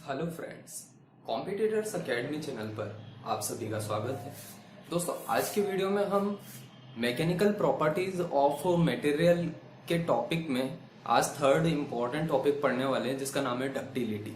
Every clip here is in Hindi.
Hello friends, competitors academy channel पर आप सभी का स्वागत है। दोस्तों, आज की वीडियो में हम मैकेनिकल प्रॉपर्टीज ऑफ मटेरियल के टॉपिक में आज थर्ड इम्पॉर्टेंट टॉपिक पढ़ने वाले हैं, जिसका नाम है डक्टिलिटी।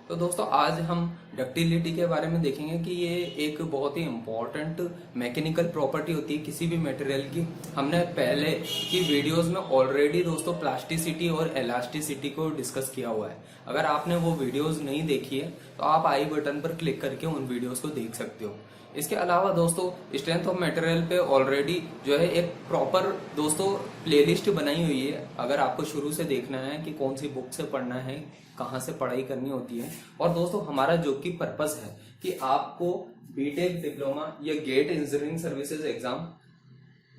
तो दोस्तों, आज हम डक्टिलिटी के बारे में देखेंगे कि ये एक बहुत ही इम्पॉर्टेंट मैकेनिकल प्रॉपर्टी होती है किसी भी मटेरियल की। हमने पहले की वीडियोस में ऑलरेडी दोस्तों प्लास्टिसिटी और एलास्टिसिटी को डिस्कस किया हुआ है। अगर आपने वो वीडियोस नहीं देखी है तो आप आई बटन पर क्लिक करके उन वीडियोस को देख सकते हो। इसके अलावा दोस्तों, स्ट्रेंथ ऑफ मटेरियल पे ऑलरेडी जो है एक प्रॉपर दोस्तों प्लेलिस्ट बनाई हुई है। अगर आपको शुरू से देखना है कि कौन सी बुक से पढ़ना है, कहाँ से पढ़ाई करनी होती है। और दोस्तों, हमारा जो कि पर्पस है कि आपको बीटेक, डिप्लोमा या गेट इंजीनियरिंग सर्विसेज एग्जाम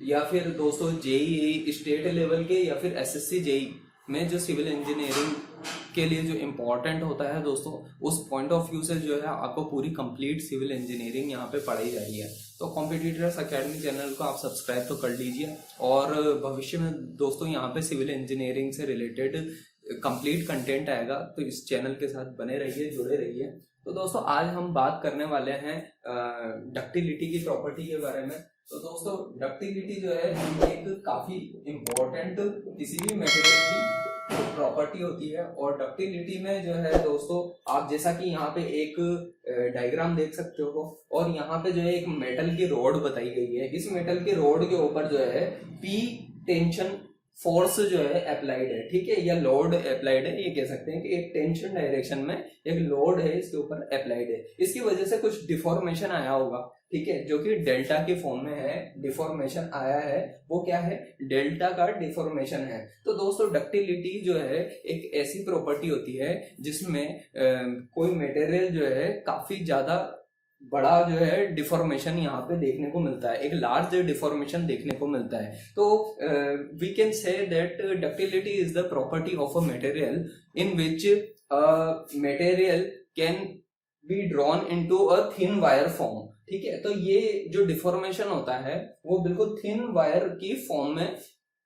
या फिर दोस्तों जेईई स्टेट लेवल के या फिर एसएससी जेई में जो सिविल इंजीनियरिंग के लिए जो इम्पोर्टेंट होता है दोस्तों, उस पॉइंट ऑफ व्यू से जो है आपको पूरी कंप्लीट सिविल इंजीनियरिंग यहाँ पे पढ़ाई जा रही है। तो कॉम्पिटिटर्स एकेडमी चैनल को आप सब्सक्राइब तो कर लीजिए, और भविष्य में दोस्तों यहाँ पे सिविल इंजीनियरिंग से रिलेटेड कंप्लीट कंटेंट आएगा, तो इस चैनल के साथ बने रहिए, जुड़े रहिए। तो दोस्तों, आज हम बात करने वाले हैं डक्टिलिटी की प्रॉपर्टी के बारे में। तो दोस्तों, डक्टिलिटी जो है एक काफी इम्पोर्टेंट किसी भी मटेरियल की प्रॉपर्टी होती है। और डक्टिलिटी में जो है दोस्तों, आप जैसा कि यहाँ पे एक डायग्राम देख सकते हो, और यहाँ पे जो है एक मेटल की रोड बताई गई है। इस मेटल की रोड के ऊपर जो है पी टेंशन फोर्स जो है अप्लाइड है, ठीक है, या लोड अप्लाइड है। ये कह सकते हैं कि एक टेंशन डायरेक्शन में एक लोड है इसके ऊपर अप्लाइड है। इसकी वजह से कुछ डिफॉर्मेशन आया होगा, ठीक है, जो कि डेल्टा के फॉर्म में है। डिफॉर्मेशन आया है, वो क्या है? डेल्टा का डिफॉर्मेशन है। तो दोस्तों, डक्टिलिटी जो है एक ऐसी प्रॉपर्टी होती है जिसमें कोई मटेरियल जो है काफी ज्यादा बड़ा जो है डिफॉर्मेशन यहाँ पे देखने को मिलता है, एक लार्ज डिफॉर्मेशन देखने को मिलता है। तो we can say that ductility is the property of a material in which material can be drawn into a thin wire form, ठीक है। तो ये जो डिफॉर्मेशन होता है वो बिल्कुल थिन वायर की फॉर्म में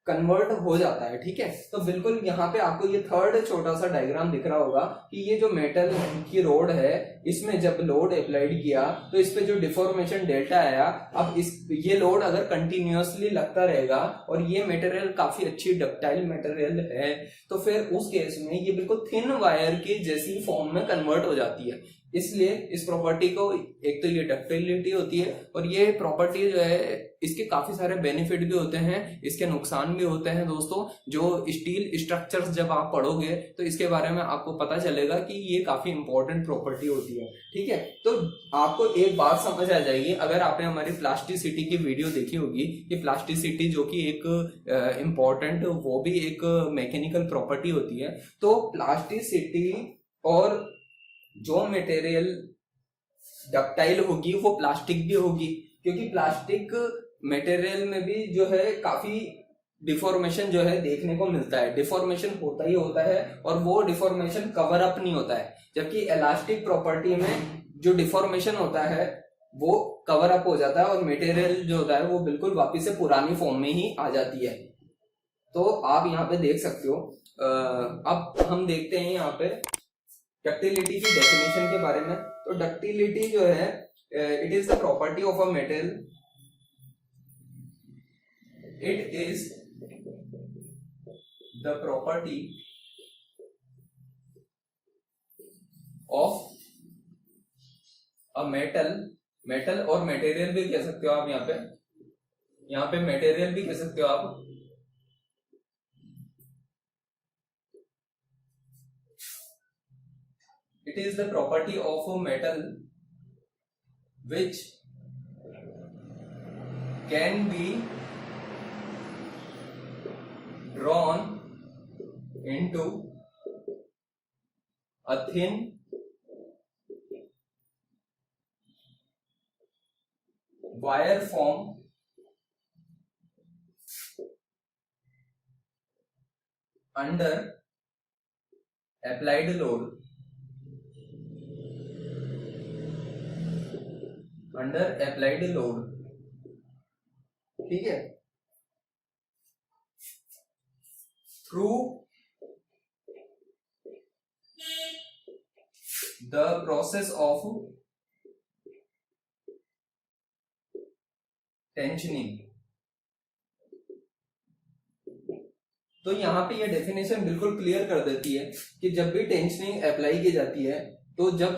कन्वर्ट हो जाता है, ठीक है। तो बिल्कुल यहाँ पे आपको ये थर्ड छोटा सा डायग्राम दिख रहा होगा कि ये जो मेटल की रोड है, इसमें जब लोड अप्लाइड किया तो इस पे जो डिफॉर्मेशन डेल्टा आया। अब ये लोड अगर कंटिन्यूअसली लगता रहेगा और ये मटेरियल काफी अच्छी डक्टाइल मटेरियल है, तो फिर उस केस में ये बिल्कुल थिन वायर की जैसी फॉर्म में कन्वर्ट हो जाती है। इसलिए इस प्रॉपर्टी को, एक तो ये डक्टिलिटी होती है, और ये प्रॉपर्टी जो है इसके काफी सारे बेनिफिट भी होते हैं, इसके नुकसान भी होते हैं दोस्तों। जो स्टील स्ट्रक्चर्स जब आप पढ़ोगे तो इसके बारे में आपको पता चलेगा कि ये काफी इंपॉर्टेंट प्रॉपर्टी होती है, ठीक है। तो आपको एक बात समझ आ जाएगी अगर आपने हमारी प्लास्टिसिटी की वीडियो देखी होगी कि प्लास्टिसिटी जो कि एक इम्पॉर्टेंट, वो भी एक मैकेनिकल प्रॉपर्टी होती है। तो प्लास्टिसिटी और जो मटेरियल डक्टाइल होगी वो प्लास्टिक भी होगी, क्योंकि प्लास्टिक मटेरियल में भी जो है काफी डिफॉर्मेशन जो है देखने को मिलता है। डिफॉर्मेशन होता ही होता है, और वो डिफॉर्मेशन कवर अप नहीं होता है। जबकि इलास्टिक प्रॉपर्टी में जो डिफॉर्मेशन होता है वो कवर अप हो जाता है, और मटेरियल जो होता है वो बिल्कुल वापिस से पुरानी फॉर्म में ही आ जाती है। तो आप यहाँ पे देख सकते हो। अब हम देखते हैं यहाँ पे डक्टिलिटी की डेफिनेशन के बारे में। तो डक्टिलिटी जो है, it is the property of a metal, it is the property of a metal. Metal और मटेरियल भी कह सकते हो आप, यहाँ पे मटेरियल भी कह सकते हो आप। It is the property of a metal which can be drawn into a thin wire form under applied load, ठीक है। through the process of tensioning. तो यहाँ पे ये डेफिनेशन बिल्कुल क्लियर कर देती है कि जब भी टेंशनिंग अप्लाई की जाती है तो जब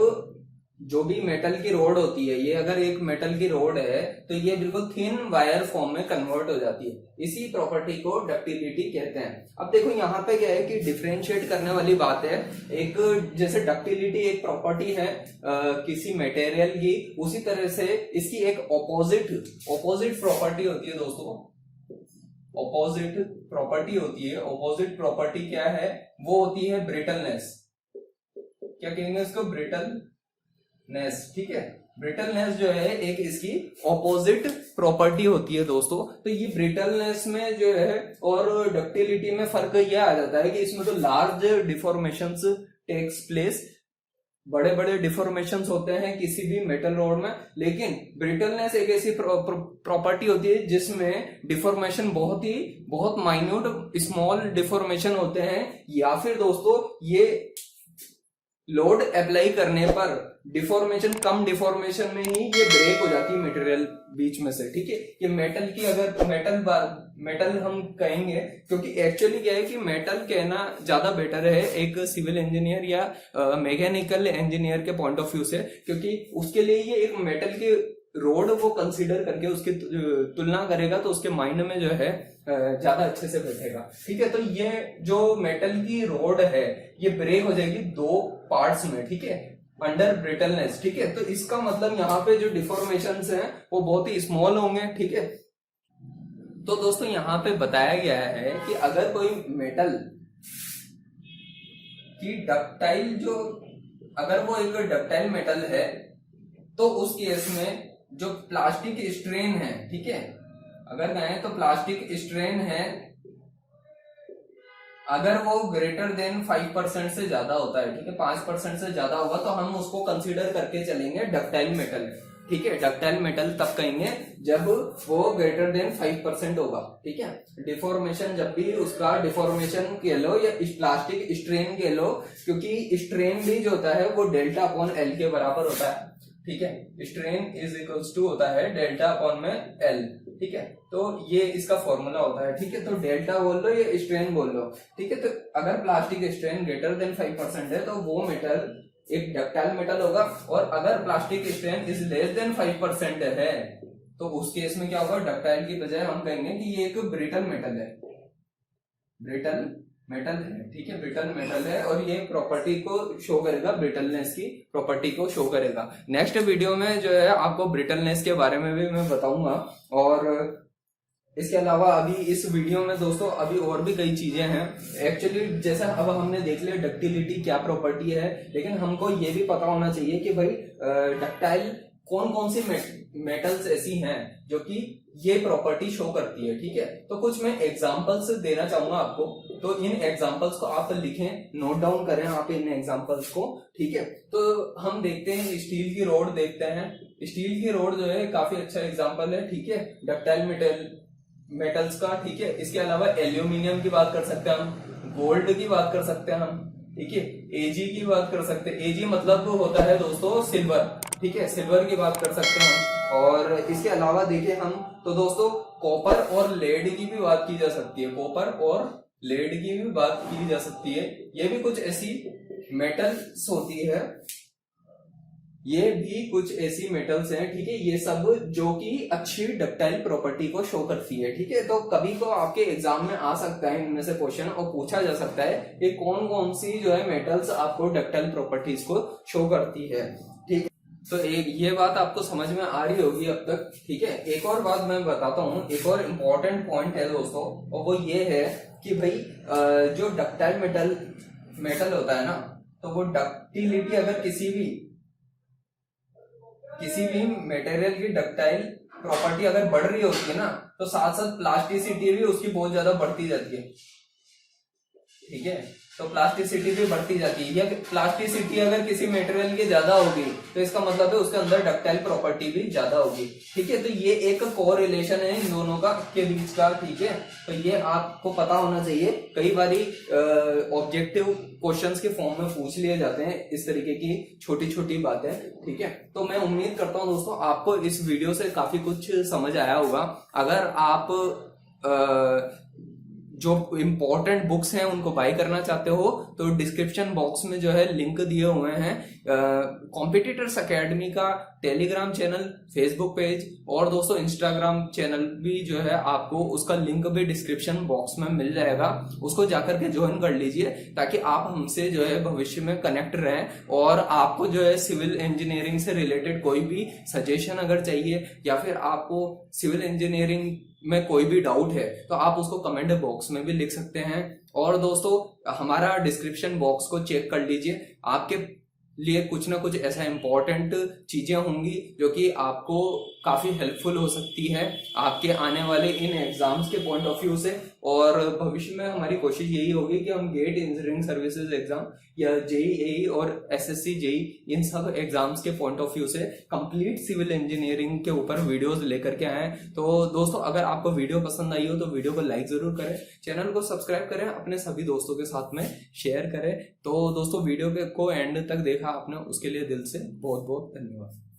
जो भी मेटल की रोड होती है, ये अगर एक मेटल की रोड है तो ये बिल्कुल थिन वायर फॉर्म में कन्वर्ट हो जाती है। इसी प्रॉपर्टी को डक्टिलिटी कहते हैं। अब देखो यहाँ पे क्या है कि डिफरेंशिएट करने वाली बात है। एक जैसे डक्टिलिटी एक प्रॉपर्टी है किसी मटेरियल की, उसी तरह से इसकी एक ऑपोजिट प्रॉपर्टी होती है दोस्तों। ऑपोजिट प्रॉपर्टी होती है। ऑपोजिट प्रॉपर्टी क्या है? वो होती है ब्रिटलनेस। क्या कहेंगे इसको? ब्रिटलनेस। ठीक है, ब्रिटलनेस जो है एक इसकी ऑपोजिट प्रॉपर्टी होती है दोस्तों। तो ये ब्रिटलनेस में जो है और डक्टिलिटी में फर्क ये आ जाता है कि इसमें तो लार्ज डिफॉर्मेशंस टेक्स प्लेस, बड़े बड़े डिफॉर्मेशंस होते हैं किसी भी मेटल रोड में, लेकिन ब्रिटलनेस एक ऐसी प्रॉपर्टी होती है जिसमें डिफॉर्मेशन बहुत माइन्यूट स्मॉल डिफॉर्मेशन होते हैं, या फिर दोस्तों ये लोड अप्लाई करने पर डिफॉर्मेशन, कम डिफॉर्मेशन में ही ये ब्रेक हो जाती है मटेरियल बीच में से। ठीक है, ये मेटल की अगर मेटल हम कहेंगे, क्योंकि एक्चुअली क्या है कि मेटल कहना ज्यादा बेटर है एक सिविल इंजीनियर या मैकेनिकल इंजीनियर के पॉइंट ऑफ व्यू से, क्योंकि उसके लिए ये एक मेटल की रोड वो कंसीडर करके उसकी तुलना करेगा तो उसके माइंड में जो है ज्यादा अच्छे से बैठेगा। ठीक है, तो ये जो मेटल की रोड है ये ब्रेक हो जाएगी दो पार्ट्स में। ठीक है, अंडर ब्रिटलनेस। ठीक है, तो इसका मतलब यहाँ पे जो डिफॉर्मेशंस हैं वो बहुत ही स्मॉल होंगे। ठीक है, तो दोस्तों यहाँ पे बताया गया है कि अगर कोई मेटल की डक्टाइल जो, अगर वो एक डक्टाइल मेटल है तो उस केस में जो प्लास्टिक स्ट्रेन है, ठीक है, अगर कहें तो प्लास्टिक स्ट्रेन है, अगर वो ग्रेटर देन 5% से ज्यादा होता है, ठीक है, 5% से ज्यादा होगा तो हम उसको कंसीडर करके चलेंगे डक्टाइल मेटल। ठीक है, डक्टाइल मेटल तब कहेंगे जब वो ग्रेटर देन 5% होगा। ठीक है, डिफॉर्मेशन जब भी उसका डिफॉर्मेशन कह लो या प्लास्टिक स्ट्रेन कह लो, क्योंकि स्ट्रेन भी जो होता है वो डेल्टा अपॉन एल के बराबर होता है। ठीक है, स्ट्रेन इज इक्वल्स टू होता है डेल्टा अपॉन में एल। ठीक है, तो ये इसका फॉर्मूला होता है। ठीक है, तो डेल्टा बोल लो या स्ट्रेन बोल लो। ठीक है, तो अगर प्लास्टिक स्ट्रेन ग्रेटर देन 5% है तो वो मेटल एक डक्टाइल मेटल होगा, और अगर plastic strain is less than 5% है तो उस केस में क्या होगा? डक्टाइल की बजाय हम कहेंगे कि ये एक ब्रिटल मेटल है। ब्रिटल मेटल है। ठीक है, ब्रिटल मेटल है और ये प्रॉपर्टी को शो करेगा, ब्रिटलनेस की प्रॉपर्टी को शो करेगा। नेक्स्ट वीडियो में जो है आपको ब्रिटलनेस के बारे में भी मैं बताऊंगा, और इसके अलावा अभी इस वीडियो में दोस्तों अभी और भी कई चीजें हैं। एक्चुअली जैसा अब हमने देख लिया डक्टिलिटी क्या प्रॉपर्टी है, लेकिन हमको ये भी पता होना चाहिए कि भाई डक्टाइल कौन कौन सी मेटल्स ऐसी हैं जो कि ये प्रॉपर्टी शो करती है। ठीक है, तो कुछ मैं एग्जांपल्स देना चाहूंगा आपको, तो इन एग्जांपल्स को आप लिखें, नोट डाउन करें आप इन एग्जांपल्स को। ठीक है, तो हम देखते हैं स्टील की रोड देखते हैं। स्टील की रोड जो है काफी अच्छा एग्जांपल है। ठीक है, डक्टाइल मेटल्स का। ठीक है, इसके अलावा एल्यूमिनियम की बात कर सकते हैं हम, गोल्ड की बात कर सकते हैं हम। ठीक है, एजी की बात कर सकते हैं। एजी मतलब होता है दोस्तों सिल्वर। ठीक है, सिल्वर की बात कर सकते हैं हम। और इसके अलावा देखें हम तो दोस्तों कॉपर और लेड की भी बात की जा सकती है। कॉपर और लेड की भी बात की जा सकती है। ये भी कुछ ऐसी मेटल्स होती है, ये भी कुछ ऐसी मेटल्स हैं। ठीक है, ये सब जो कि अच्छी डक्टाइल प्रॉपर्टी को शो करती है। ठीक है, तो कभी तो आपके एग्जाम में आ सकता है इनमें से क्वेश्चन, और पूछा जा सकता है कि कौन कौन सी जो है मेटल्स आपको डक्टाइल प्रॉपर्टीज को शो करती है। ठीक है, तो एक ये बात आपको समझ में आ रही होगी अब तक। ठीक है, एक और बात मैं बताता हूँ, एक और इम्पोर्टेंट पॉइंट है दोस्तों, और वो ये है कि भाई जो डक्टाइल मेटल होता है ना, तो वो डक्टिलिटी अगर किसी भी मटेरियल की डक्टाइल प्रॉपर्टी अगर बढ़ रही होती है ना, तो साथ साथ प्लास्टिसिटी भी उसकी बहुत ज्यादा बढ़ती जाती है। ठीक है, तो प्लास्टिसिटी भी बढ़ती जाती है। या प्लास्टिसिटी अगर किसी मटेरियल की ज्यादा होगी तो इसका मतलब है उसके अंदर डक्टाइल प्रॉपर्टी भी ज्यादा होगी। ठीक है, तो ये एक कोरिलेशन है इन दोनों का के बीच का। ठीक है, तो ये आपको पता होना चाहिए। कई बारी ऑब्जेक्टिव क्वेश्चंस के फॉर्म में पूछ लिए जाते हैं इस तरीके की छोटी छोटी बातें। ठीक है, तो मैं उम्मीद करता हूं दोस्तों आपको इस वीडियो से काफी कुछ समझ आया होगा। अगर आप जो इम्पोर्टेंट बुक्स हैं उनको बाय करना चाहते हो तो डिस्क्रिप्शन बॉक्स में जो है लिंक दिए हुए हैं। कॉम्पिटिटर्स एकेडमी का टेलीग्राम चैनल, फेसबुक पेज और दोस्तों इंस्टाग्राम चैनल भी जो है आपको उसका लिंक भी डिस्क्रिप्शन बॉक्स में मिल जाएगा। उसको जाकर के ज्वाइन कर लीजिए ताकि आप हमसे जो है भविष्य में कनेक्ट रहें। और आपको जो है सिविल इंजीनियरिंग से रिलेटेड कोई भी सजेशन अगर चाहिए या फिर आपको सिविल इंजीनियरिंग में कोई भी डाउट है तो आप उसको कमेंट बॉक्स में भी लिख सकते हैं। और दोस्तों हमारा डिस्क्रिप्शन बॉक्स को चेक कर लीजिए, आपके लिए कुछ ना कुछ ऐसा इंपॉर्टेंट चीजें होंगी जो कि आपको काफी हेल्पफुल हो सकती है आपके आने वाले इन एग्जाम्स के पॉइंट ऑफ व्यू से। और भविष्य में हमारी कोशिश यही होगी कि हम गेट इंजीनियरिंग सर्विसेज एग्जाम या जेईई और एसएससी जेई इन सब एग्जाम्स के पॉइंट ऑफ व्यू से कंप्लीट सिविल इंजीनियरिंग के ऊपर वीडियोस लेकर के आए। तो दोस्तों अगर आपको वीडियो पसंद आई हो तो वीडियो को लाइक जरूर करें, चैनल को सब्सक्राइब करें, अपने सभी दोस्तों के साथ में शेयर करें। तो दोस्तों वीडियो को एंड तक देखा आपने उसके लिए दिल से बहुत बहुत धन्यवाद।